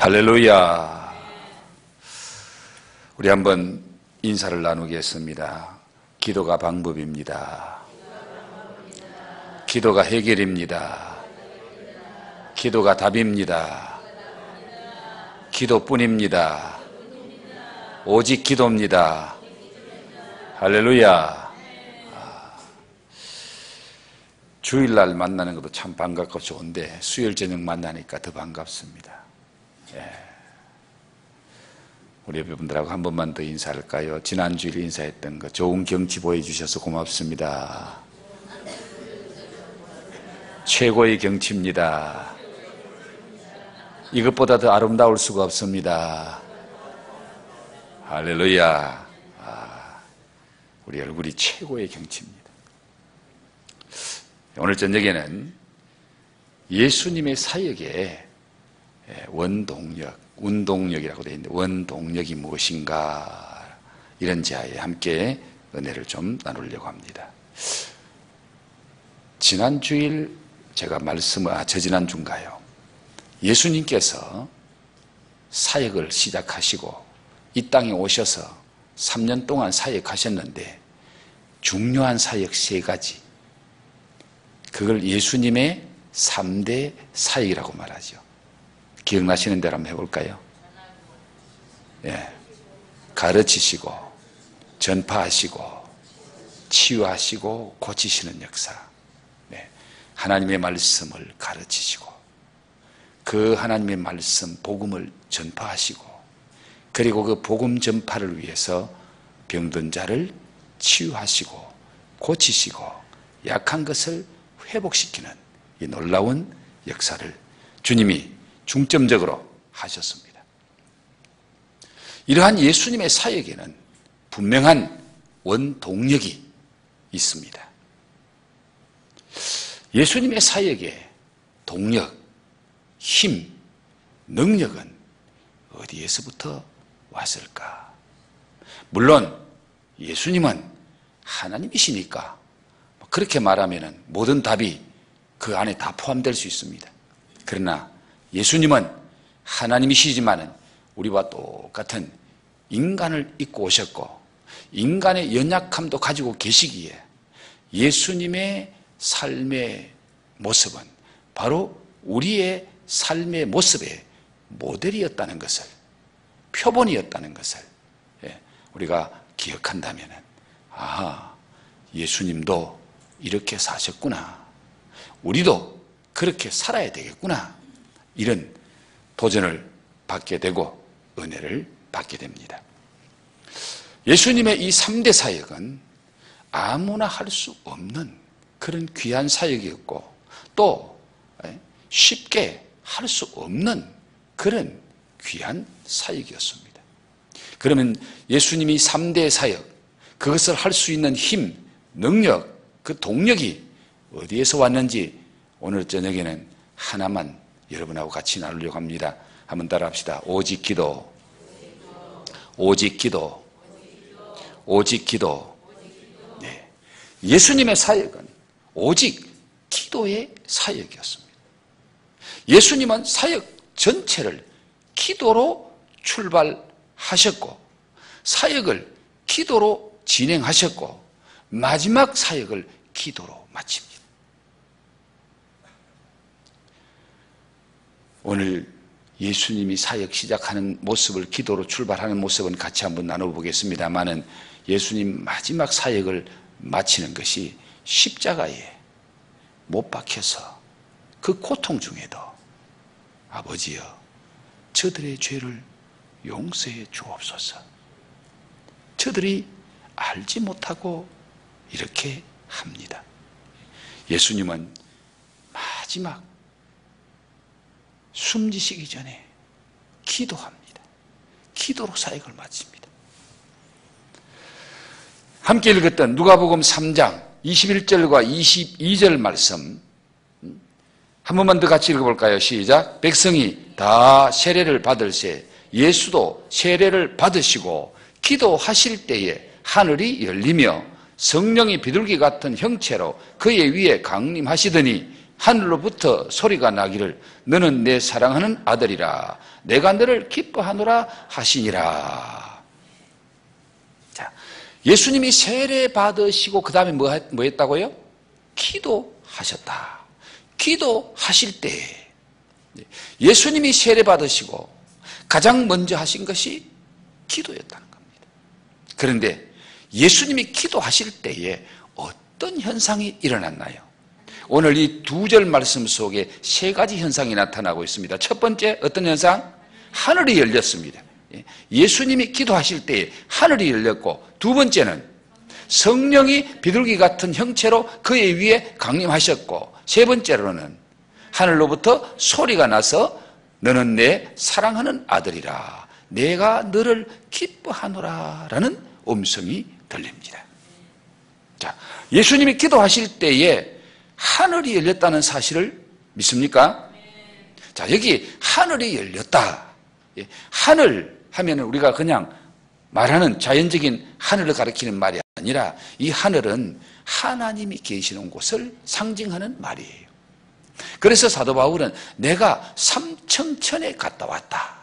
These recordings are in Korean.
할렐루야. 우리 한번 인사를 나누겠습니다. 기도가 방법입니다. 기도가 해결입니다. 기도가 답입니다. 기도뿐입니다. 오직 기도입니다. 할렐루야. 주일날 만나는 것도 참 반갑고 좋은데 수요일 저녁 만나니까 더 반갑습니다. 우리 여러분들하고 한 번만 더 인사할까요? 지난 주일 인사했던 거 좋은 경치 보여주셔서 고맙습니다. 최고의 경치입니다. 이것보다 더 아름다울 수가 없습니다. 할렐루야. 우리 얼굴이 최고의 경치입니다. 오늘 저녁에는 예수님의 사역의 원동력, 운동력이라고 되어 있는데 원동력이 무엇인가, 이런 지하에 함께 은혜를 좀 나누려고 합니다. 지난 주일 제가 저지난 주인가요? 예수님께서 사역을 시작하시고 이 땅에 오셔서 3년 동안 사역하셨는데 중요한 사역 3가지, 그걸 예수님의 3대 사역이라고 말하죠. 기억나시는 대로 한번 해볼까요? 가르치시고 전파하시고 치유하시고 고치시는 역사. 하나님의 말씀을 가르치시고 그 하나님의 말씀 복음을 전파하시고, 그리고 그 복음 전파를 위해서 병든 자를 치유하시고 고치시고 약한 것을 회복시키는 이 놀라운 역사를 주님이 중점적으로 하셨습니다. 이러한 예수님의 사역에는 분명한 원동력이 있습니다. 예수님의 사역의 동력, 힘, 능력은 어디에서부터 왔을까? 물론 예수님은 하나님이시니까 그렇게 말하면 모든 답이 그 안에 다 포함될 수 있습니다. 그러나 예수님은 하나님이시지만은 우리와 똑같은 인간을 입고 오셨고 인간의 연약함도 가지고 계시기에 예수님의 삶의 모습은 바로 우리의 삶의 모습의 모델이었다는 것을, 표본이었다는 것을 우리가 기억한다면, 예수님도 이렇게 사셨구나, 우리도 그렇게 살아야 되겠구나, 이런 도전을 받게 되고 은혜를 받게 됩니다. 예수님의 이 3대 사역은 아무나 할 수 없는 그런 귀한 사역이었고 또 쉽게 할 수 없는 그런 귀한 사역이었습니다. 그러면 예수님이 3대 사역, 그것을 할 수 있는 힘, 능력, 그 동력이 어디에서 왔는지 오늘 저녁에는 하나만 여러분하고 같이 나누려고 합니다. 한번 따라합시다. 오직 기도, 오직 기도, 오직 기도. 예수님의 사역은 오직 기도의 사역이었습니다. 예수님은 사역 전체를 기도로 출발하셨고 사역을 기도로 진행하셨고 마지막 사역을 기도로 마칩니다. 오늘 예수님이 사역 시작하는 모습을, 기도로 출발하는 모습은 같이 한번 나눠보겠습니다만은 예수님 마지막 사역을 마치는 것이 십자가에 못 박혀서 그 고통 중에도 아버지여 저들의 죄를 용서해 주옵소서, 저들이 알지 못하고 이렇게 합니다. 예수님은 마지막 숨지시기 전에 기도합니다. 기도로 사역을 마칩니다. 함께 읽었던 누가복음 3장 21절과 22절 말씀 한 번만 더 같이 읽어볼까요? 시작. 백성이 다 세례를 받을새 예수도 세례를 받으시고 기도하실 때에 하늘이 열리며 성령이 비둘기 같은 형체로 그의 위에 강림하시더니 하늘로부터 소리가 나기를 너는 내 사랑하는 아들이라 내가 너를 기뻐하노라 하시니라. 자, 예수님이 세례 받으시고 그 다음에 뭐 했다고요? 기도하셨다. 기도하실 때 예수님이 세례 받으시고 가장 먼저 하신 것이 기도였다는 겁니다. 그런데 예수님이 기도하실 때에 어떤 현상이 일어났나요? 오늘 이 두 절 말씀 속에 세 가지 현상이 나타나고 있습니다. 첫 번째 어떤 현상? 하늘이 열렸습니다. 예수님이 기도하실 때에 하늘이 열렸고, 두 번째는 성령이 비둘기 같은 형체로 그의 위에 강림하셨고, 세 번째로는 하늘로부터 소리가 나서 너는 내 사랑하는 아들이라 내가 너를 기뻐하노라 라는 음성이 들립니다. 자, 예수님이 기도하실 때에 하늘이 열렸다는 사실을 믿습니까? 자, 여기 하늘이 열렸다. 하늘 하면 우리가 그냥 말하는 자연적인 하늘을 가리키는 말이 아니라 이 하늘은 하나님이 계시는 곳을 상징하는 말이에요. 그래서 사도 바울은 내가 삼청천에 갔다 왔다.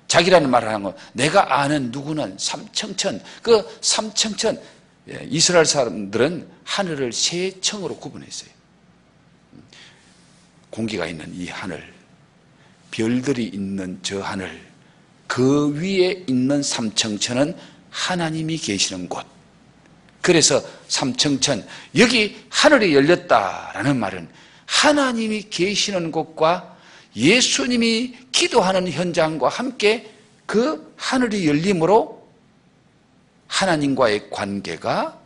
자기라는 말을 하는 건 내가 아는 누구는 삼청천, 그 삼청천, 이스라엘 사람들은 하늘을 세 청으로 구분했어요. 공기가 있는 이 하늘, 별들이 있는 저 하늘, 그 위에 있는 삼청천은 하나님이 계시는 곳. 그래서 삼청천, 여기 하늘이 열렸다라는 말은 하나님이 계시는 곳과 예수님이 기도하는 현장과 함께 그 하늘이 열림으로 하나님과의 관계가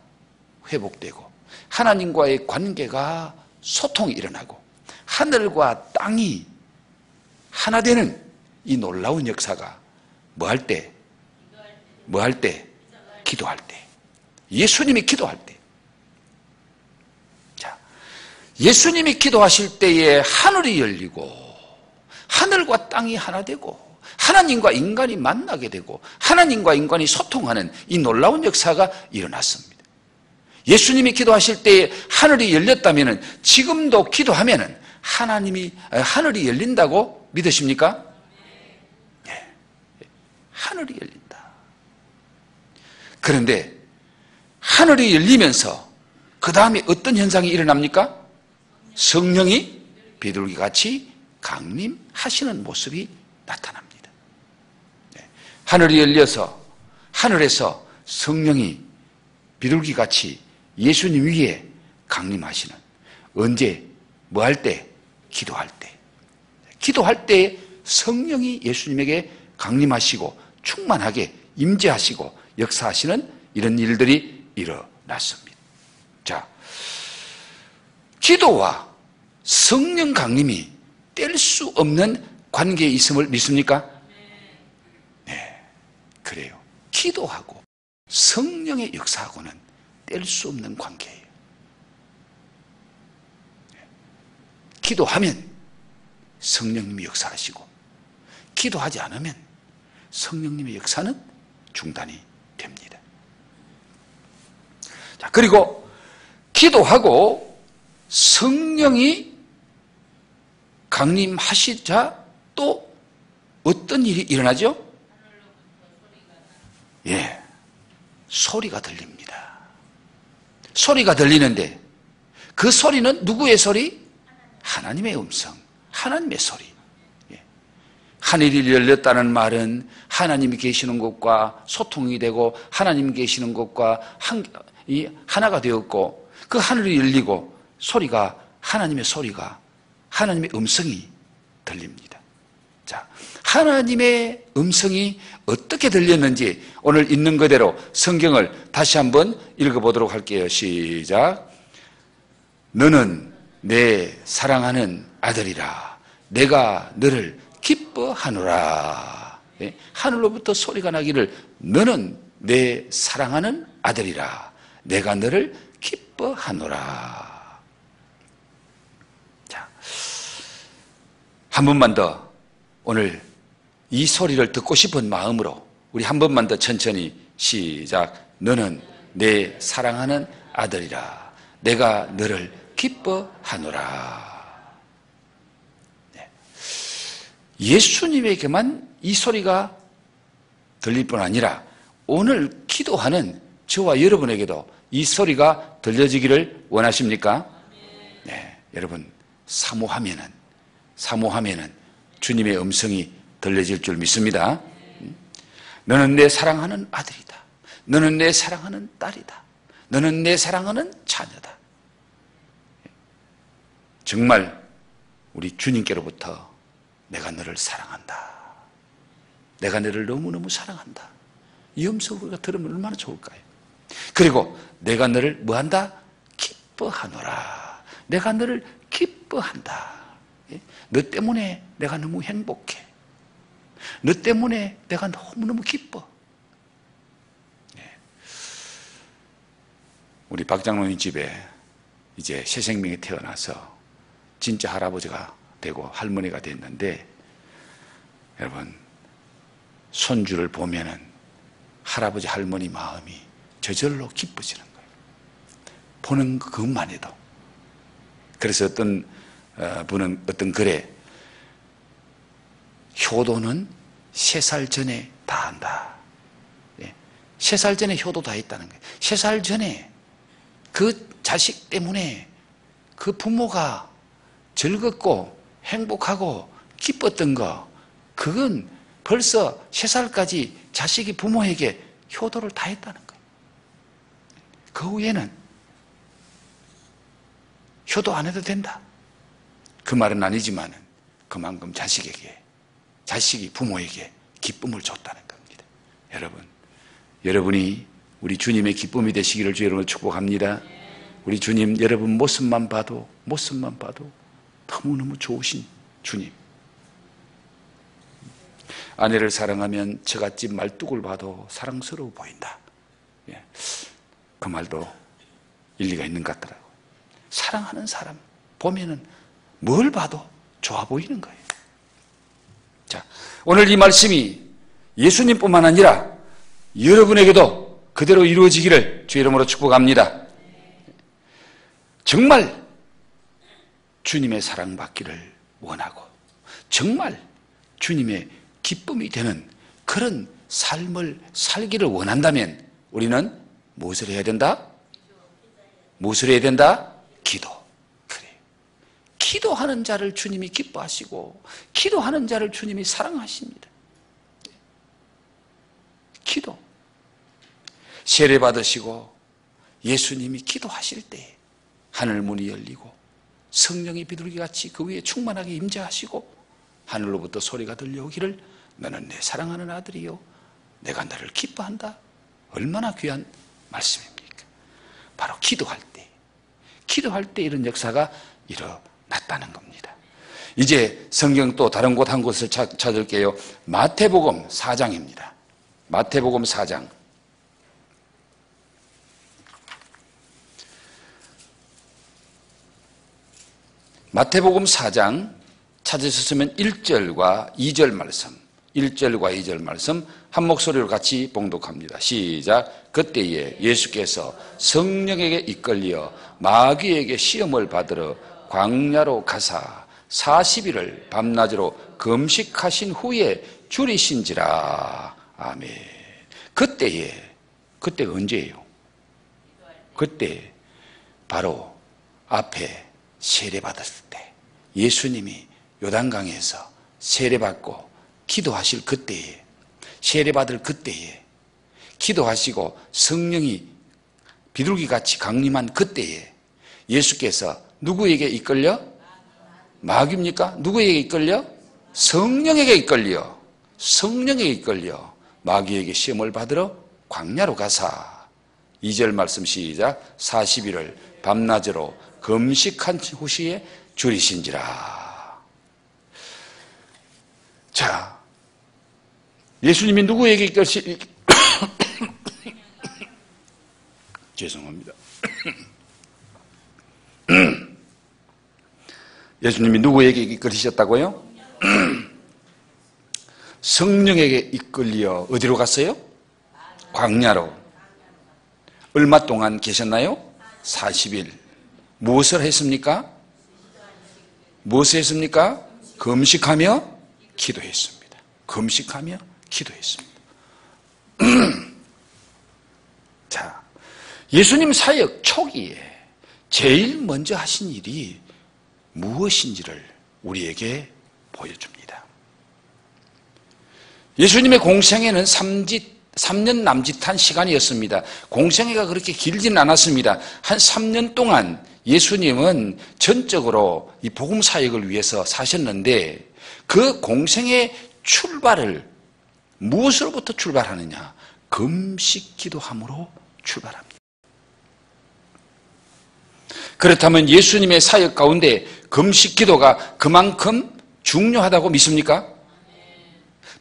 회복되고 하나님과의 관계가 소통이 일어나고 하늘과 땅이 하나 되는 이 놀라운 역사가 뭐 할 때? 기도할 때. 예수님이 기도할 때. 자, 예수님이 기도하실 때에 하늘이 열리고 하늘과 땅이 하나 되고 하나님과 인간이 만나게 되고 하나님과 인간이 소통하는 이 놀라운 역사가 일어났습니다. 예수님이 기도하실 때에 하늘이 열렸다면 지금도 기도하면 하늘이 열린다고 믿으십니까? 네. 하늘이 열린다. 그런데 하늘이 열리면서 그 다음에 어떤 현상이 일어납니까? 성령이 비둘기같이 강림하시는 모습이 나타납니다. 네. 하늘이 열려서 하늘에서 성령이 비둘기같이 예수님 위에 강림하시는, 언제? 뭐 할 때? 기도할 때. 기도할 때 성령이 예수님에게 강림하시고 충만하게 임재하시고 역사하시는 이런 일들이 일어났습니다. 자, 기도와 성령 강림이 뗄 수 없는 관계에 있음을 믿습니까? 네, 그래요. 기도하고 성령의 역사하고는 뗄 수 없는 관계예요. 기도하면 성령님이 역사하시고 기도하지 않으면 성령님의 역사는 중단이 됩니다. 자, 그리고 기도하고 성령이 강림하시자 또 어떤 일이 일어나죠? 예, 소리가 들립니다. 소리가 들리는데 그 소리는 누구의 소리? 하나님의 음성, 하나님의 소리. 예. 하늘이 열렸다는 말은 하나님이 계시는 곳과 소통이 되고 하나님이 계시는 곳과 하나가 되었고 그 하늘이 열리고 소리가, 하나님의 소리가, 하나님의 음성이 들립니다. 자, 하나님의 음성이 어떻게 들렸는지 오늘 있는 그대로 성경을 다시 한번 읽어보도록 할게요. 시작. 너는 내 사랑하는 아들이라 내가 너를 기뻐하노라. 네? 하늘로부터 소리가 나기를 너는 내 사랑하는 아들이라 내가 너를 기뻐하노라. 자, 한 번만 더 오늘 이 소리를 듣고 싶은 마음으로 우리 한 번만 더 천천히 시작. 너는 내 사랑하는 아들이라 내가 너를 기뻐하노라. 네. 예수님에게만 이 소리가 들릴 뿐 아니라 오늘 기도하는 저와 여러분에게도 이 소리가 들려지기를 원하십니까? 네, 여러분 사모하면은 주님의 음성이 들려질 줄 믿습니다. 너는 내 사랑하는 아들이다. 너는 내 사랑하는 딸이다. 너는 내 사랑하는 자녀다. 정말 우리 주님께로부터 내가 너를 사랑한다. 내가 너를 너무너무 사랑한다. 이 음성을 우리가 들으면 얼마나 좋을까요? 그리고 내가 너를 뭐한다? 기뻐하노라. 내가 너를 기뻐한다. 너 때문에 내가 너무 행복해. 너 때문에 내가 너무너무 기뻐. 우리 박 장로님 집에 이제 새 생명이 태어나서 진짜 할아버지가 되고 할머니가 됐는데, 여러분 손주를 보면은 할아버지 할머니 마음이 저절로 기뻐지는 거예요. 보는 그것만 해도. 그래서 어떤 분은 어떤 글에 효도는 3살 전에 다 한다. 3살 전에 효도 다 했다는 거예요. 3살 전에 그 자식 때문에 그 부모가 즐겁고 행복하고 기뻤던 거, 그건 벌써 3살까지 자식이 부모에게 효도를 다 했다는 거예요. 그 후에는 효도 안 해도 된다. 그 말은 아니지만 그만큼 자식이 부모에게 기쁨을 줬다는 겁니다. 여러분이 우리 주님의 기쁨이 되시기를 주의 이름으로 축복합니다. 우리 주님, 여러분 모습만 봐도 너무너무 좋으신 주님. 아내를 사랑하면 처갓집 말뚝을 봐도 사랑스러워 보인다. 그 말도 일리가 있는 것 같더라고요. 사랑하는 사람 보면은 뭘 봐도 좋아 보이는 거예요. 자, 오늘 이 말씀이 예수님뿐만 아니라 여러분에게도 그대로 이루어지기를 주의 이름으로 축복합니다. 정말 주님의 사랑받기를 원하고 정말 주님의 기쁨이 되는 그런 삶을 살기를 원한다면 우리는 무엇을 해야 된다? 무엇을 해야 된다? 기도. 그래. 기도하는 자를 주님이 기뻐하시고 기도하는 자를 주님이 사랑하십니다. 기도. 세례 받으시고 예수님이 기도하실 때 하늘 문이 열리고 성령이 비둘기같이 그 위에 충만하게 임재하시고 하늘로부터 소리가 들려오기를 너는 내 사랑하는 아들이요 내가 너를 기뻐한다. 얼마나 귀한 말씀입니까? 바로 기도할 때 이런 역사가 일어났다는 겁니다. 이제 성경 또 다른 곳 한 곳을 찾을게요. 마태복음 4장입니다. 마태복음 4장. 마태복음 4장 찾으셨으면 1절과 2절 말씀, 1절과 2절 말씀 한 목소리로 같이 봉독합니다. 시작. 그때에 예수께서 성령에게 이끌려 마귀에게 시험을 받으러 광야로 가사 40일을 밤낮으로 금식하신 후에 줄이신지라. 아멘. 그때가 언제예요? 그때 바로 앞에 세례받았을 때 예수님이 요단강에서 세례받고 기도하실 그때에 세례받을 그때에 기도하시고 성령이 비둘기같이 강림한 그때에 예수께서 누구에게 이끌려? 마귀입니까? 누구에게 이끌려? 성령에게 이끌려 마귀에게 시험을 받으러 광야로 가사 2절 말씀 시작. 40일을 밤낮으로 금식한 후시에 줄이신지라. 자, 예수님이 누구에게 죄송합니다. 예수님이 누구에게 이끌리셨다고요? 성령에게 이끌려 어디로 갔어요? 광야로. 얼마 동안 계셨나요? 40일. 무엇을 했습니까? 무엇을 했습니까? 금식하며 기도했습니다. 금식하며 기도했습니다. 자, 예수님 사역 초기에 제일 먼저 하신 일이 무엇인지를 우리에게 보여줍니다. 예수님의 공생애는 3년 남짓한 시간이었습니다. 공생애가 그렇게 길지는 않았습니다. 한 3년 동안 예수님은 전적으로 이 복음 사역을 위해서 사셨는데 그 공생의 출발을 무엇으로부터 출발하느냐? 금식 기도함으로 출발합니다. 그렇다면 예수님의 사역 가운데 금식 기도가 그만큼 중요하다고 믿습니까?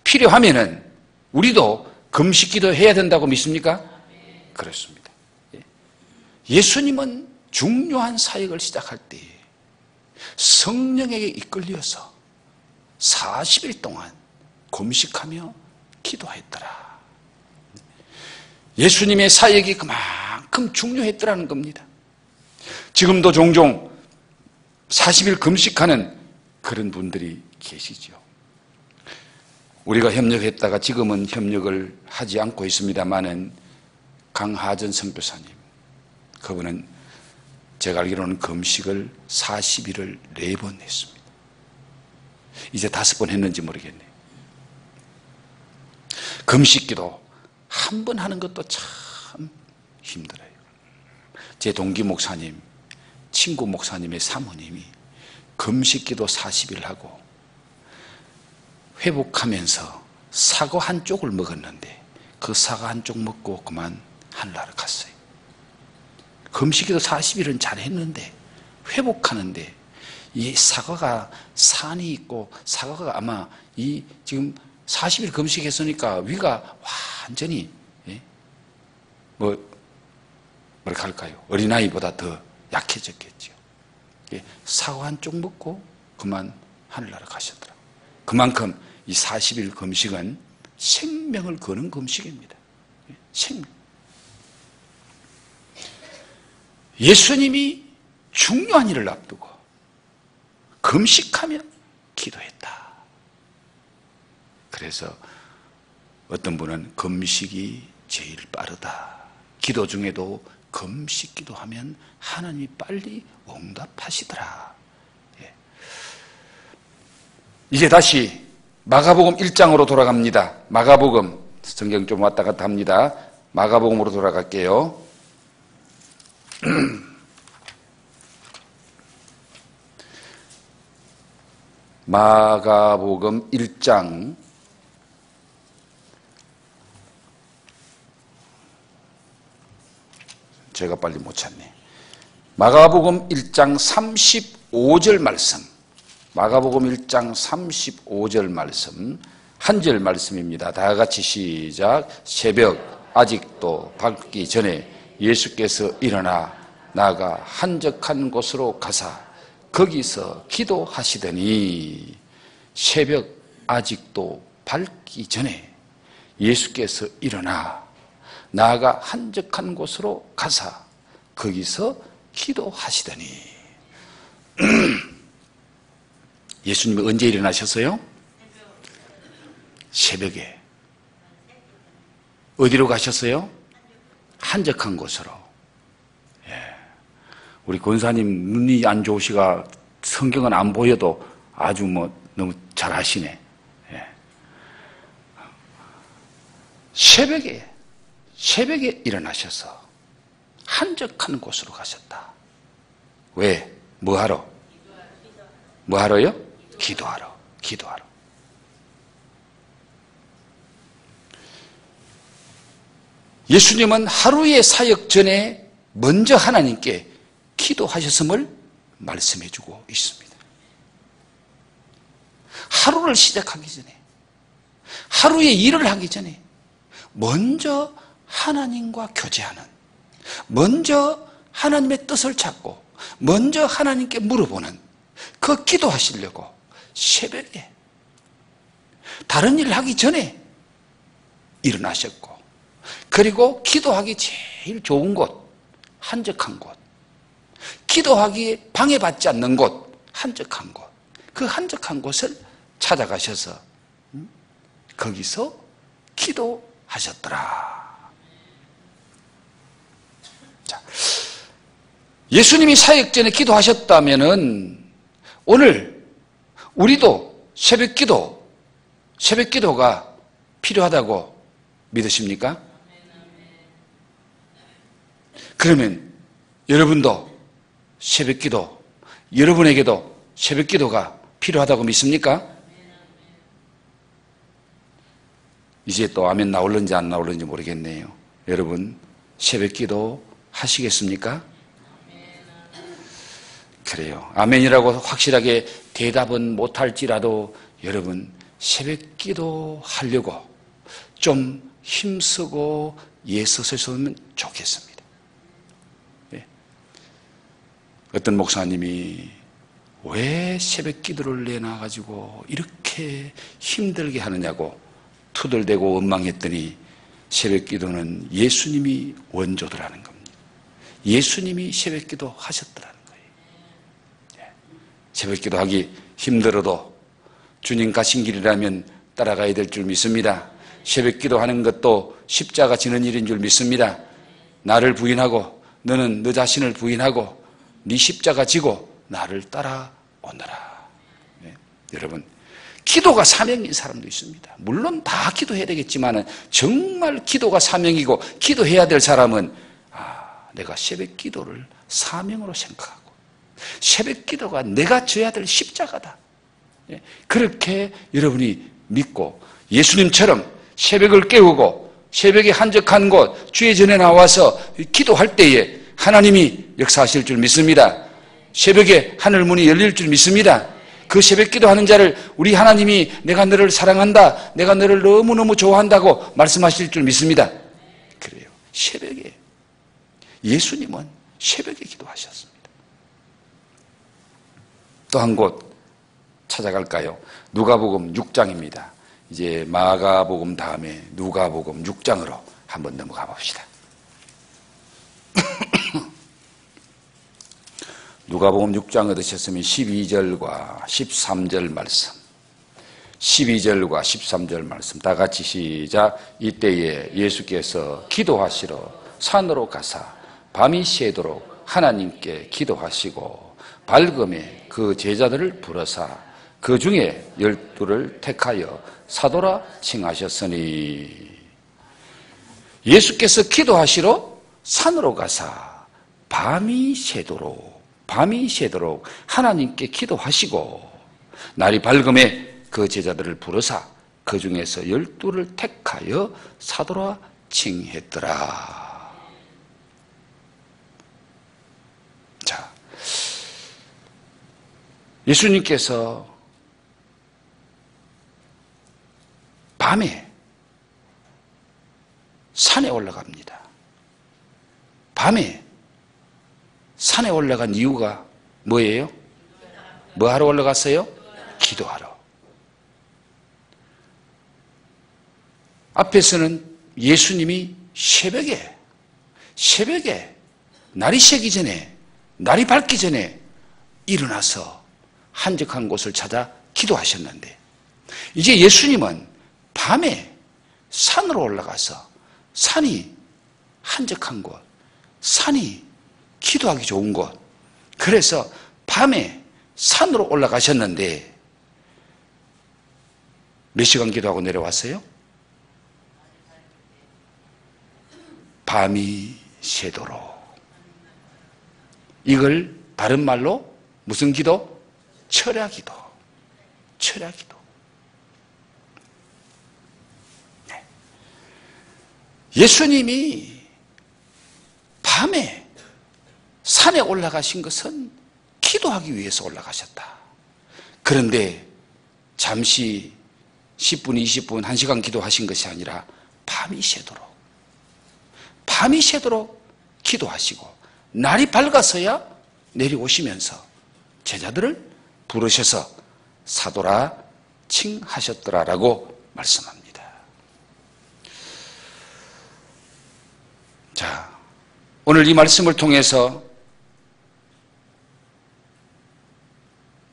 필요하면은 우리도 금식 기도 해야 된다고 믿습니까? 그렇습니다. 예수님은 중요한 사역을 시작할 때 성령에게 이끌려서 40일 동안 금식하며 기도했더라. 예수님의 사역이 그만큼 중요했더라는 겁니다. 지금도 종종 40일 금식하는 그런 분들이 계시죠. 우리가 협력했다가 지금은 협력을 하지 않고 있습니다마는 강하전 선교사님, 그분은 제가 알기로는 금식을 40일을 4번 했습니다. 이제 5번 했는지 모르겠네요. 금식기도 한 번 하는 것도 참 힘들어요. 제 동기 목사님, 친구 목사님의 사모님이 금식기도 40일 하고 회복하면서 사과 한 쪽을 먹었는데 그 사과 한 쪽 먹고 그만 하늘나라 갔어요. 금식기도 40일은 잘했는데 회복하는데 이 사과가 산이 있고 사과가 아마 이 지금 40일 금식했으니까 위가 완전히 뭐랄까 할까요? 어린아이보다 더 약해졌겠죠. 사과 한 쪽 먹고 그만 하늘나라 가셨더라고요. 그만큼 이 40일 금식은 생명을 거는 금식입니다. 생명. 예수님이 중요한 일을 앞두고 금식하며 기도했다. 그래서 어떤 분은 금식이 제일 빠르다. 기도 중에도 금식 기도하면 하나님이 빨리 응답하시더라. 이제 다시 마가복음 1장으로 돌아갑니다. 마가복음, 성경 좀 왔다 갔다 합니다. 마가복음으로 돌아갈게요. 마가복음 1장 제가 빨리 못 찾네. 마가복음 1장 35절 말씀, 마가복음 1장 35절 말씀, 한 절 말씀입니다. 다 같이 시작. 새벽 아직도 밝기 전에 예수께서 일어나 나가 한적한 곳으로 가사 거기서 기도하시더니, 새벽 아직도 밝기 전에 예수께서 일어나 나가 한적한 곳으로 가사 거기서 기도하시더니. 예수님이 언제 일어나셨어요? 새벽에. 어디로 가셨어요? 한적한 곳으로. 우리 권사님 눈이 안 좋으시가 성경은 안 보여도 아주 너무 잘 아시네. 새벽에 일어나셔서 한적한 곳으로 가셨다. 왜? 뭐하러? 뭐하러요? 기도하러. 예수님은 하루의 사역 전에 먼저 하나님께 기도하셨음을 말씀해주고 있습니다. 하루를 시작하기 전에, 하루의 일을 하기 전에 먼저 하나님과 교제하는, 먼저 하나님의 뜻을 찾고 먼저 하나님께 물어보는 그 기도하시려고 새벽에 다른 일을 하기 전에 일어나셨고, 그리고 기도하기 제일 좋은 곳, 한적한 곳, 기도하기에 방해받지 않는 곳, 한적한 곳, 그 한적한 곳을 찾아가셔서 거기서 기도하셨더라. 자, 예수님이 사역 전에 기도하셨다면은 오늘 우리도 새벽 기도가 필요하다고 믿으십니까? 그러면 여러분도 새벽 기도, 여러분에게도 새벽 기도가 필요하다고 믿습니까? 이제 또 아멘 나올는지 안 나올는지 모르겠네요. 여러분 새벽 기도 하시겠습니까? 그래요. 아멘이라고 확실하게 대답은 못할지라도 여러분 새벽 기도 하려고 좀 힘쓰고 애쓰셨으면 좋겠습니다. 네. 어떤 목사님이 왜 새벽 기도를 내놔가지고 이렇게 힘들게 하느냐고 투덜대고 원망했더니 새벽 기도는 예수님이 원조더라는 겁니다. 예수님이 새벽 기도 하셨더라는 거예요. 네. 새벽 기도 하기 힘들어도 주님 가신 길이라면 따라가야 될 줄 믿습니다. 새벽 기도하는 것도 십자가 지는 일인 줄 믿습니다. 나를 부인하고 너는 너 자신을 부인하고 네 십자가 지고 나를 따라오너라. 네. 여러분 기도가 사명인 사람도 있습니다. 물론 다 기도해야 되겠지만 정말 기도가 사명이고 기도해야 될 사람은 내가 새벽 기도를 사명으로 생각하고 새벽 기도가 내가 져야 될 십자가다. 네. 그렇게 여러분이 믿고 예수님처럼 새벽을 깨우고 새벽에 한적한 곳 주의 전에 나와서 기도할 때에 하나님이 역사하실 줄 믿습니다. 새벽에 하늘 문이 열릴 줄 믿습니다. 그 새벽 기도하는 자를 우리 하나님이 내가 너를 사랑한다, 내가 너를 너무너무 좋아한다고 말씀하실 줄 믿습니다. 그래요. 새벽에 예수님은 새벽에 기도하셨습니다. 또 한 곳 찾아갈까요? 누가복음 6장입니다. 이제 마가복음 다음에 누가복음 6장으로 한번 넘어가 봅시다. 누가복음 6장 얻으셨으면 12절과 13절 말씀, 12절과 13절 말씀 다 같이 시작. 이때에 예수께서 기도하시러 산으로 가사 밤이 새도록 하나님께 기도하시고 밝음에 그 제자들을 부르사 그 중에 12를 택하여 사도라 칭하셨으니. 예수께서 기도하시러 산으로 가사 밤이 새도록 하나님께 기도하시고 날이 밝음에 그 제자들을 부르사 그 중에서 12를 택하여 사도라 칭했더라. 자, 예수님께서 밤에 산에 올라갑니다. 밤에 산에 올라간 이유가 뭐예요? 뭐 하러 올라갔어요? 기도하러. 앞에서는 예수님이 새벽에 날이 새기 전에, 날이 밝기 전에 일어나서 한적한 곳을 찾아 기도하셨는데 이제 예수님은 밤에 산으로 올라가서 산이 한적한 곳, 산이 기도하기 좋은 곳, 그래서 밤에 산으로 올라가셨는데 몇 시간 기도하고 내려왔어요? 밤이 새도록. 이걸 다른 말로 무슨 기도? 철야기도. 철야기도. 네. 예수님이 밤에 산에 올라가신 것은 기도하기 위해서 올라가셨다. 그런데 잠시 10분, 20분, 1시간 기도하신 것이 아니라 밤이 새도록 기도하시고 날이 밝아서야 내려오시면서 제자들을 부르셔서 사도라 칭하셨더라라고 말씀합니다. 자, 오늘 이 말씀을 통해서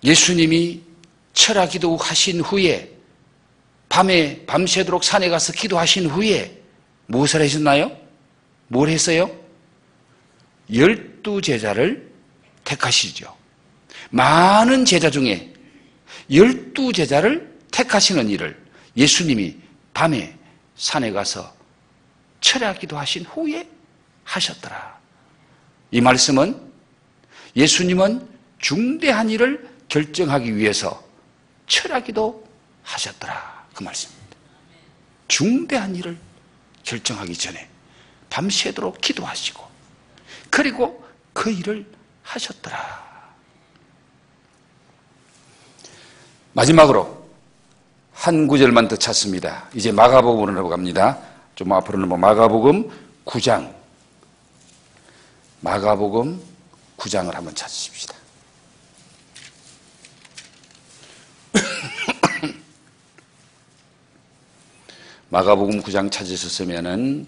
예수님이 철야기도 하신 후에 밤에 밤새도록 산에 가서 기도하신 후에 무엇을 하셨나요? 뭘 했어요? 12제자를 택하시죠. 많은 제자 중에 12제자를 택하시는 일을 예수님이 밤에 산에 가서 철야기도 하신 후에 하셨더라. 이 말씀은 예수님은 중대한 일을 결정하기 위해서 철야기도 하셨더라. 그 말씀입니다. 중대한 일을 결정하기 전에 밤새도록 기도하시고 그리고 그 일을 하셨더라. 마지막으로 한 구절만 더 찾습니다. 이제 마가복음으로 갑니다. 좀 앞으로는 마가복음 9장. 마가복음 9장을 한번 찾으십시다. 마가복음 9장 찾으셨으면은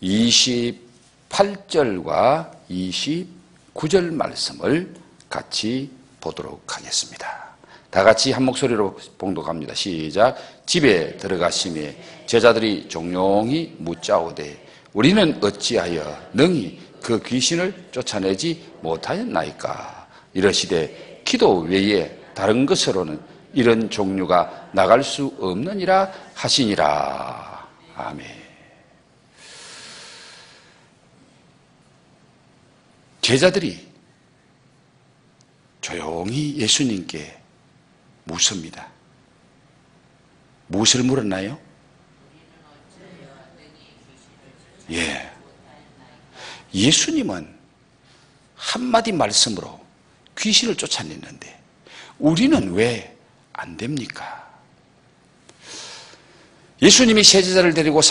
28절과 29절 말씀을 같이 보도록 하겠습니다. 다 같이 한 목소리로 봉독합니다. 시작. 집에 들어가심에 제자들이 종용히 묻자오되 우리는 어찌하여 능히 그 귀신을 쫓아내지 못하였나이까. 이러시되 기도 외에 다른 것으로는 이런 종류가 나갈 수 없느니라 하시니라. 아멘. 제자들이 조용히 예수님께 묻습니다. 무엇을 물었나요? 예. 예수님은 한마디 말씀으로 귀신을 쫓아냈는데 우리는 왜 안 됩니까? 예수님이 세 제자를 데리고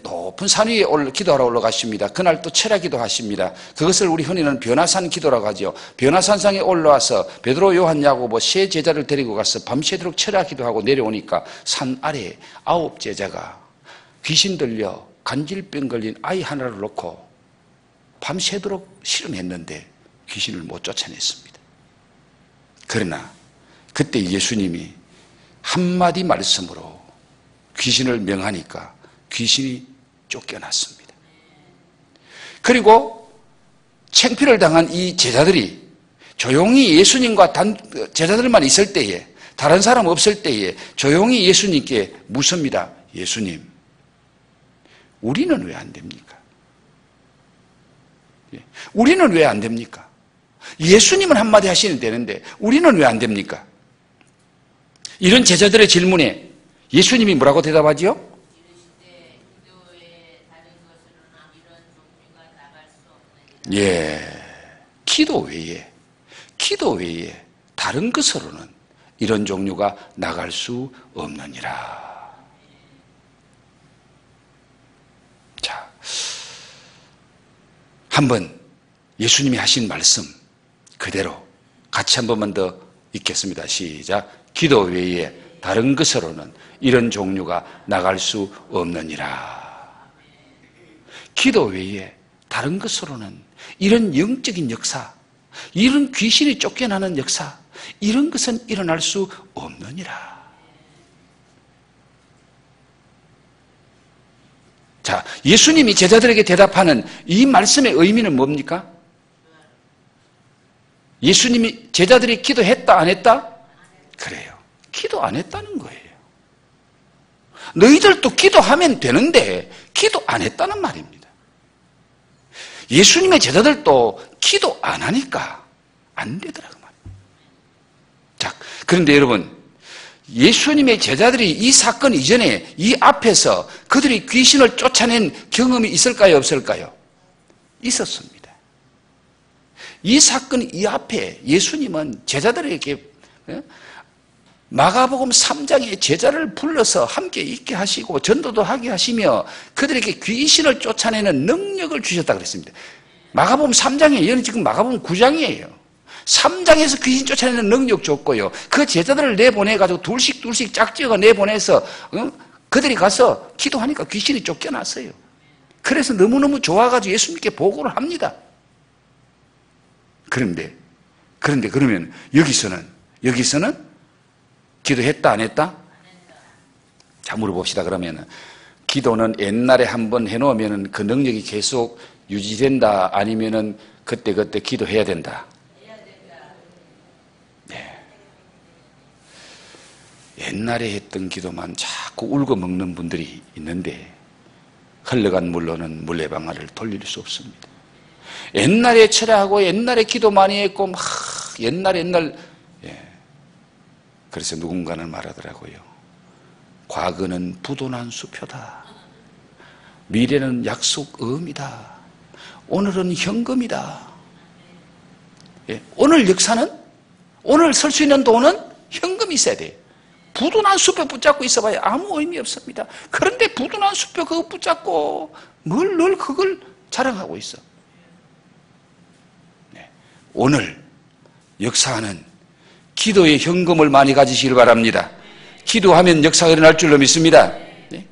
높은 산 위에 기도하러 올라가십니다. 그날 또 철야기도 하십니다. 그것을 우리 흔히는 변화산 기도라고 하죠. 변화산상에 올라와서 베드로, 요한, 야고보 세 제자를 데리고 가서 밤새도록 철야기도 하고 내려오니까 산 아래에 9제자가 귀신 들려 간질병 걸린 아이 하나를 놓고 밤새도록 실험했는데 귀신을 못 쫓아냈습니다. 그러나 그때 예수님이 한마디 말씀으로 귀신을 명하니까 귀신이 쫓겨났습니다. 그리고 창피를 당한 이 제자들이 조용히 예수님과 제자들만 있을 때에 다른 사람 없을 때에 조용히 예수님께 묻습니다. 예수님, 우리는 왜 안 됩니까? 우리는 왜 안 됩니까? 예수님은 한마디 하시면 되는데 우리는 왜 안 됩니까? 이런 제자들의 질문에 예수님이 뭐라고 대답하지요? 예, 기도 외에 다른 것으로는 이런 종류가 나갈 수 없느니라. 자, 한번 예수님이 하신 말씀 그대로 같이 한 번만 더 읽겠습니다. 시작. 기도 외에 다른 것으로는 이런 종류가 나갈 수 없느니라. 기도 외에 다른 것으로는 이런 영적인 역사, 이런 귀신이 쫓겨나는 역사, 이런 것은 일어날 수 없느니라. 자, 예수님이 제자들에게 대답하는 이 말씀의 의미는 뭡니까? 예수님이 제자들이 기도했다 안 했다? 그래요. 기도 안 했다는 거예요. 너희들도 기도하면 되는데 기도 안 했다는 말입니다. 예수님의 제자들도 기도 안 하니까 안 되더라고 말이에요. 자, 그런데 여러분, 예수님의 제자들이 이 사건 이전에 이 앞에서 그들이 귀신을 쫓아낸 경험이 있을까요, 없을까요? 있었습니다. 이 사건 이 앞에 예수님은 제자들에게 마가복음 3장에 제자를 불러서 함께 있게 하시고 전도도 하게 하시며 그들에게 귀신을 쫓아내는 능력을 주셨다 그랬습니다. 마가복음 3장에 이거는 지금 마가복음 9장이에요. 3장에서 귀신 쫓아내는 능력 줬고요. 그 제자들을 내보내가지고 둘씩 짝지어가 내보내서 그들이 가서 기도하니까 귀신이 쫓겨났어요. 그래서 너무너무 좋아가지고 예수님께 보고를 합니다. 그런데 그러면 여기서는 여기서는 기도했다 안 했다? 자, 물어봅시다. 그러면은 기도는 옛날에 한번 해놓으면 그 능력이 계속 유지된다, 아니면은 그때그때 기도해야 된다? 네. 옛날에 했던 기도만 자꾸 울고 먹는 분들이 있는데 흘러간 물로는 물레방아를 돌릴 수 없습니다. 옛날에 철회하고 옛날에 기도 많이 했고 막 옛날 예. 그래서 누군가는 말하더라고요. 과거는 부도난 수표다. 미래는 약속음이다. 오늘은 현금이다. 예. 오늘 역사는, 오늘 설 수 있는 돈은 현금이 있어야 돼요. 부도난 수표 붙잡고 있어봐야 아무 의미 없습니다. 그런데 부도난 수표 그거 붙잡고 늘 그걸 자랑하고 있어. 네. 오늘 역사하는 기도의 현금을 많이 가지시길 바랍니다. 기도하면 역사가 일어날 줄로 믿습니다. 네.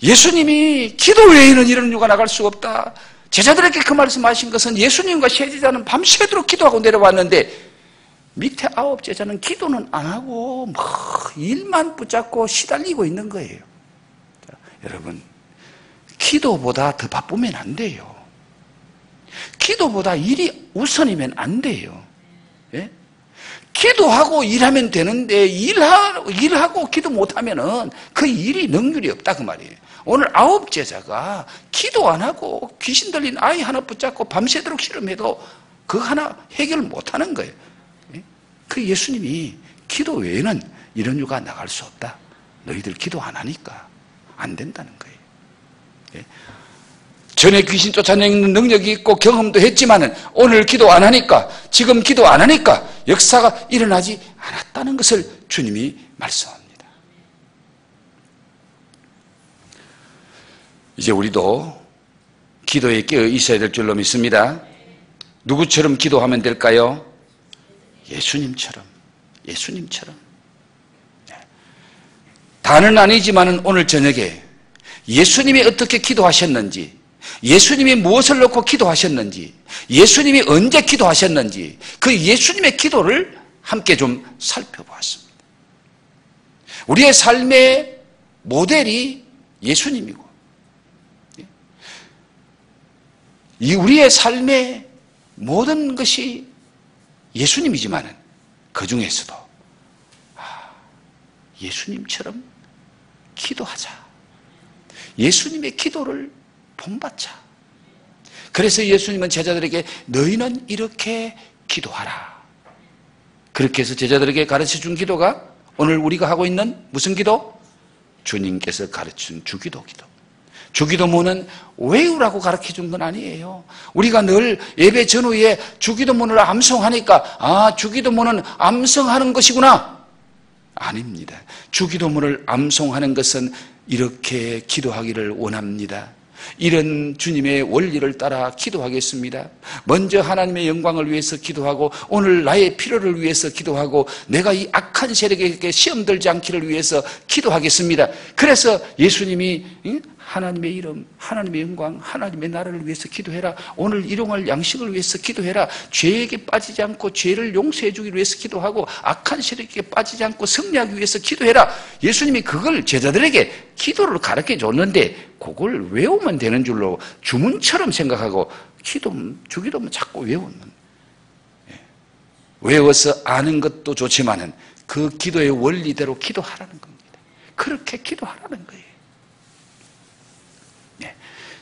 예수님이 기도 외에는 이런 이유가 나갈 수가 없다. 제자들에게 그 말씀하신 것은 예수님과 세제자는 밤새도록 기도하고 내려왔는데 밑에 9 제자는 기도는 안 하고 일만 붙잡고 시달리고 있는 거예요. 자, 여러분, 기도보다 더 바쁘면 안 돼요. 기도보다 일이 우선이면 안 돼요. 예? 기도하고 일하면 되는데 일하고 기도 못하면은 그 일이 능률이 없다 그 말이에요. 오늘 9 제자가 기도 안 하고 귀신 들린 아이 하나 붙잡고 밤새도록 실험해도 그거 하나 해결 못하는 거예요. 그 예수님이 기도 외에는 이런 이유가 나갈 수 없다. 너희들 기도 안 하니까 안 된다는 거예요. 예? 전에 귀신 쫓아내는 능력이 있고 경험도 했지만은 오늘 기도 안 하니까, 지금 기도 안 하니까 역사가 일어나지 않았다는 것을 주님이 말씀합니다. 이제 우리도 기도에 깨어 있어야 될 줄로 믿습니다. 누구처럼 기도하면 될까요? 예수님처럼. 다는 아니지만은 오늘 저녁에 예수님이 어떻게 기도하셨는지, 예수님이 무엇을 놓고 기도하셨는지, 예수님이 언제 기도하셨는지, 그 예수님의 기도를 함께 좀 살펴보았습니다. 우리의 삶의 모델이 예수님이고, 이 우리의 삶의 모든 것이 예수님이지만은 그 중에서도 예수님처럼 기도하자. 예수님의 기도를 본받자. 그래서 예수님은 제자들에게 너희는 이렇게 기도하라. 그렇게 해서 제자들에게 가르쳐준 기도가 오늘 우리가 하고 있는 무슨 기도? 주님께서 가르친 주기도. 주기도문은 외우라고 가르쳐준 건 아니에요. 우리가 늘 예배 전후에 주기도문을 암송하니까 주기도문은 암송하는 것이구나. 아닙니다. 주기도문을 암송하는 것은 이렇게 기도하기를 원합니다. 이런 주님의 원리를 따라 기도하겠습니다. 먼저 하나님의 영광을 위해서 기도하고, 오늘 나의 필요를 위해서 기도하고, 내가 이 악한 세력에게 시험 들지 않기를 위해서 기도하겠습니다. 그래서 예수님이 하나님의 이름, 하나님의 영광, 하나님의 나라를 위해서 기도해라. 오늘 일용할 양식을 위해서 기도해라. 죄에게 빠지지 않고 죄를 용서해 주기 위해서 기도하고, 악한 세력에게 빠지지 않고 승리하기 위해서 기도해라. 예수님이 그걸 제자들에게 기도를 가르쳐 줬는데 그걸 외우면 되는 줄로 주문처럼 생각하고 주기도문 자꾸 외우는, 외워서 아는 것도 좋지만은 그 기도의 원리대로 기도하라는 겁니다. 그렇게 기도하라는 거예요.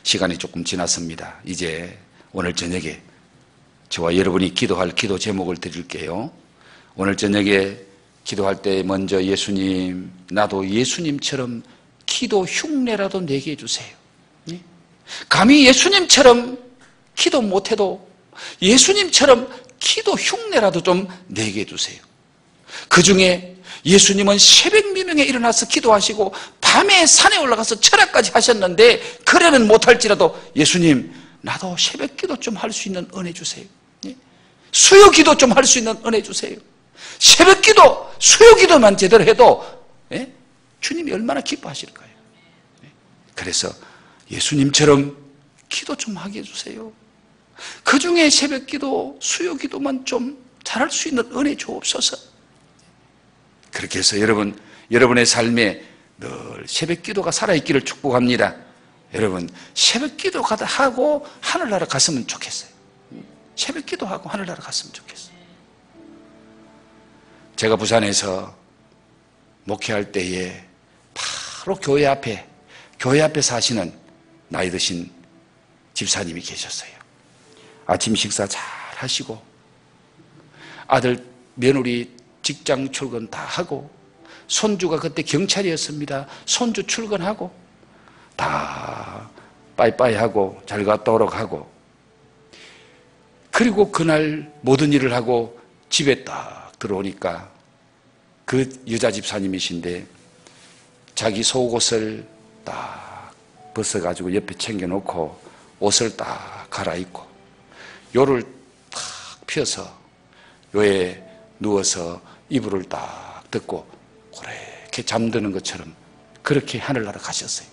시간이 조금 지났습니다. 이제 오늘 저녁에 저와 여러분이 기도할 기도 제목을 드릴게요. 오늘 저녁에 기도할 때 먼저 예수님, 나도 예수님처럼 기도 흉내라도 내게 해주세요. 감히 예수님처럼 기도 못해도 예수님처럼 기도 흉내라도 좀 내게 해주세요. 그 중에 예수님은 새벽 미명에 일어나서 기도하시고 밤에 산에 올라가서 철학까지 하셨는데 그래는 못할지라도 예수님, 나도 새벽 기도 좀 할 수 있는 은혜 주세요. 수요 기도 좀 할 수 있는 은혜 주세요. 새벽 기도, 수요 기도만 제대로 해도 주님이 얼마나 기뻐하실까요? 그래서 예수님처럼 기도 좀 하게 해주세요. 그 중에 새벽 기도, 수요 기도만 좀 잘할 수 있는 은혜 주옵소서. 그렇게 해서 여러분의 삶에 늘 새벽 기도가 살아있기를 축복합니다. 여러분, 새벽 기도가 하고 하늘나라 갔으면 좋겠어요. 새벽 기도하고 하늘나라 갔으면 좋겠어요. 제가 부산에서 목회할 때에 바로 교회 앞에 사시는 나이 드신 집사님이 계셨어요. 아침 식사 잘 하시고 아들 며느리 직장 출근 다 하고 손주가 그때 경찰이었습니다. 손주 출근하고 다 빠이빠이 하고 잘 갔다 오라고 하고, 그리고 그날 모든 일을 하고 집에 딱 들어오니까 그 여자 집사님이신데 자기 속옷을 딱 벗어가지고 옆에 챙겨놓고 옷을 딱 갈아입고 요를 탁 펴서 요에 누워서 이불을 딱 덮고 그렇게 잠드는 것처럼 그렇게 하늘나라 가셨어요.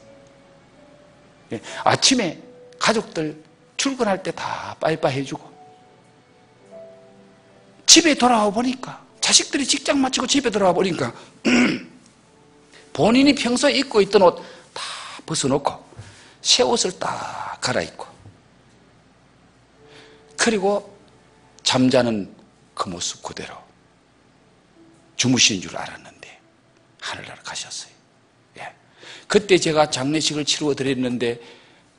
아침에 가족들 출근할 때 다 빠이빠이 해주고 집에 돌아와 보니까 자식들이 직장 마치고 집에 돌아와 보니까 본인이 평소에 입고 있던 옷 다 벗어놓고 새 옷을 딱 갈아입고 그리고 잠자는 그 모습 그대로 주무신 줄 알았는데 하늘나라 가셨어요. 예. 그때 제가 장례식을 치루어 드렸는데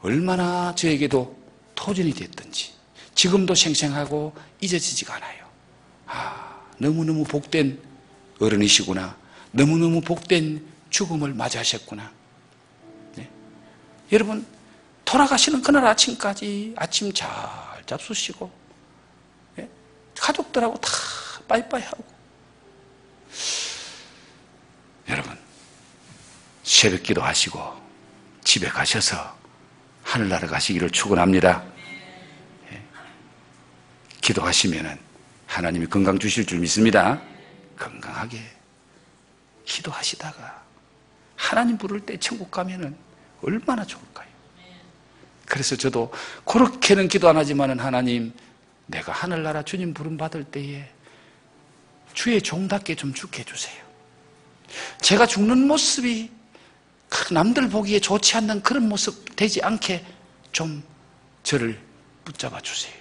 얼마나 저에게도 토전이 됐던지 지금도 생생하고 잊어지지가 않아요. 너무너무 복된 어른이시구나. 너무너무 복된 죽음을 맞이하셨구나. 네. 여러분, 돌아가시는 그날 아침까지 아침 잘 잡수시고, 네. 가족들하고 다 빠이빠이 하고. 여러분, 새벽 기도 하시고 집에 가셔서 하늘나라 가시기를 축원합니다. 네. 기도하시면은 하나님이 건강 주실 줄 믿습니다. 건강하게 기도하시다가 하나님 부를 때 천국 가면은 얼마나 좋을까요? 그래서 저도 그렇게는 기도 안 하지만은 하나님, 내가 하늘나라 주님 부름 받을 때에 주의 종답게 좀 죽게 해주세요. 제가 죽는 모습이 남들 보기에 좋지 않는 그런 모습 되지 않게 좀 저를 붙잡아 주세요.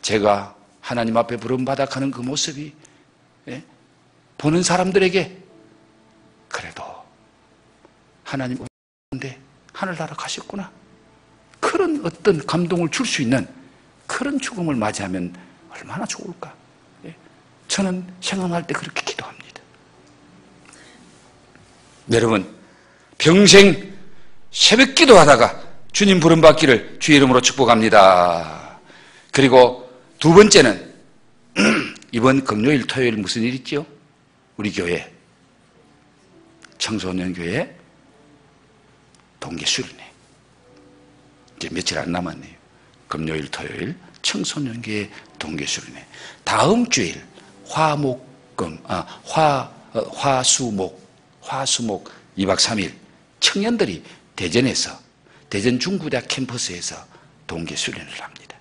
제가 하나님 앞에 부름받아 가는 그 모습이 보는 사람들에게 그래도 하나님 오는데 하늘나라 가셨구나, 그런 어떤 감동을 줄 수 있는 그런 죽음을 맞이하면 얼마나 좋을까. 저는 생각날 때 그렇게 기도합니다. 여러분, 평생 새벽 기도하다가 주님 부름받기를 주의 이름으로 축복합니다. 그리고 두 번째는 이번 금요일 토요일 무슨 일 있죠? 우리 교회 청소년교회 동계 수련회 이제 며칠 안 남았네요. 금요일 토요일 청소년교회 동계 수련회, 다음 주일 화수목 2박 3일 청년들이 대전에서 대전 중구대학 캠퍼스에서 동계 수련을 합니다.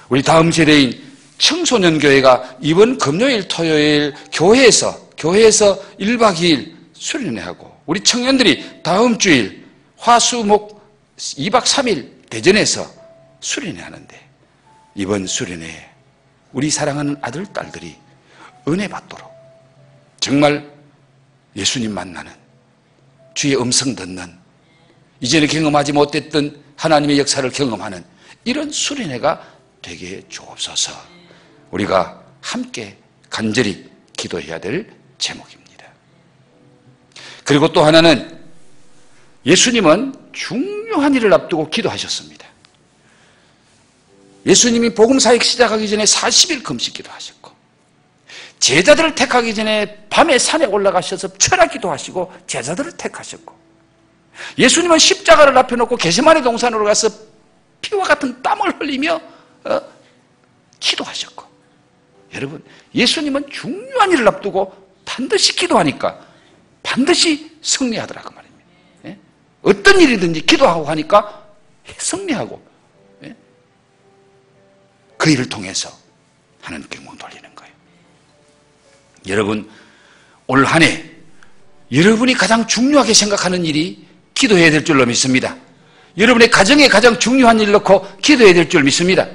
우리 다음 세대인 청소년교회가 이번 금요일 토요일 교회에서 1박 2일 수련회 하고, 우리 청년들이 다음 주일 화수목 2박 3일 대전에서 수련회 하는데, 이번 수련회에 우리 사랑하는 아들 딸들이 은혜 받도록 정말 예수님 만나는, 주의 음성 듣는, 이전에 경험하지 못했던 하나님의 역사를 경험하는 이런 수련회가 되게 주옵소서. 우리가 함께 간절히 기도해야 될 제목입니다. 그리고 또 하나는, 예수님은 중요한 일을 앞두고 기도하셨습니다. 예수님이 복음사역 시작하기 전에 40일 금식 기도하셨고, 제자들을 택하기 전에 밤에 산에 올라가셔서 철학 기도하시고 제자들을 택하셨고, 예수님은 십자가를 앞에 놓고 게세마네 동산으로 가서 피와 같은 땀을 흘리며 기도하셨고, 여러분, 예수님은 중요한 일을 앞두고 반드시 기도하니까 반드시 승리하더라고 말입니다. 예? 어떤 일이든지 기도하고 하니까 승리하고, 예? 그 일을 통해서 하나님께 몸 돌리는 거예요. 여러분, 올 한 해 여러분이 가장 중요하게 생각하는 일이 기도해야 될 줄로 믿습니다. 여러분의 가정에 가장 중요한 일 놓고 기도해야 될 줄 믿습니다.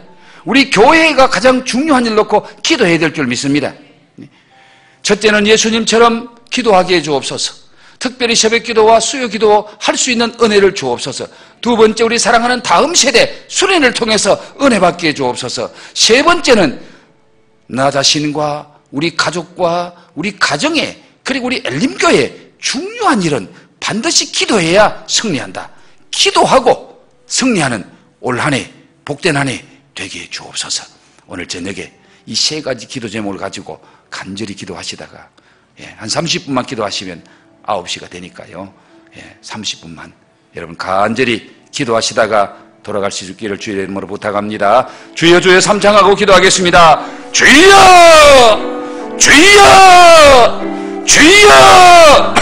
우리 교회가 가장 중요한 일 놓고 기도해야 될 줄 믿습니다. 첫째는 예수님처럼 기도하게 해 주옵소서. 특별히 새벽 기도와 수요 기도 할 수 있는 은혜를 주옵소서. 두 번째, 우리 사랑하는 다음 세대 수련을 통해서 은혜 받게 해 주옵소서. 세 번째는 나 자신과 우리 가족과 우리 가정에, 그리고 우리 엘림교회 중요한 일은 반드시 기도해야 승리한다. 기도하고 승리하는 올 한 해, 복된 한 해 되게 해 주옵소서. 오늘 저녁에 이 세 가지 기도 제목을 가지고 간절히 기도하시다가 한 30분만 기도하시면 9시가 되니까요. 30분만 여러분 간절히 기도하시다가 돌아갈 수 있기를 주의 이름으로 부탁합니다. 주여 주여 삼창하고 기도하겠습니다. 주여 주여 주여